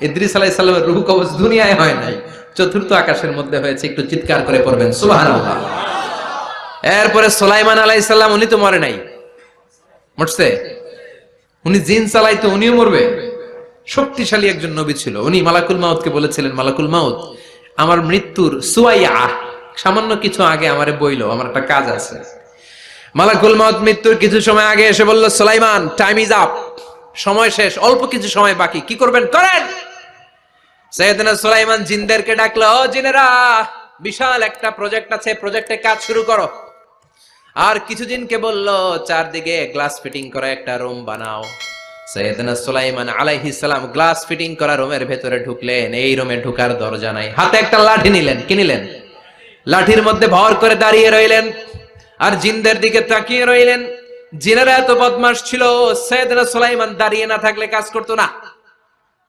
ইদ্রিস আলাইহিস সালামের রূহ কবজ দুনিয়ায় হয় নাই, চতুর্থ আকাশের মধ্যে হয়েছে। একটু চিৎকার করে পড়বেন সুবহানাল্লাহ। এরপরে সুলাইমান আলাইহিস সালাম, উনি তো মরে নাই, মরছে? উনি জিন চালাইতো, উনিও মরবে? শক্তিশালী একজন নবী ছিল। উনি মালাকুল মাউতকে বলেছিলেন, মালাকুল মাউত, আমার মৃত্যুর সুয়াইয়া সামান্য কিছু আগে আমারে বইলো, আমার একটা কাজ আছে। মালাকুল মাউত মৃত্যুর কিছু সময় আগে এসে বলল, সুলাইমান টাইম ইজ আপ, সময় শেষ, অল্প কিছু সময় বাকি, কি করবেন করেন। সাইয়েদনা সুলাইমান জিনদেরকে ডাকলো, ও জিনেরা, বিশাল একটা প্রজেক্ট আছে, প্রজেক্টে কাজ শুরু করো। আর কিছু জিনকে বলল, চারদিকে গ্লাস ফিটিং করা একটা রুম বানাও। সাইয়েদনা সুলাইমান আলাইহিস সালাম গ্লাস ফিটিং করা রুমের ভেতরে ঢুকলেন। এই রুমে ঢুকার দরজা নাই, হাতে একটা লাঠি নিলেন। কি নিলেন? লাঠির মধ্যে ভর করে দাঁড়িয়ে রইলেন আর জিনদের দিকে তাকিয়ে রইলেন। জিনেরা এত বদমাশ ছিল, সাইয়েদনা সুলাইমান দাঁড়িয়ে না থাকলে কাজ করতো না।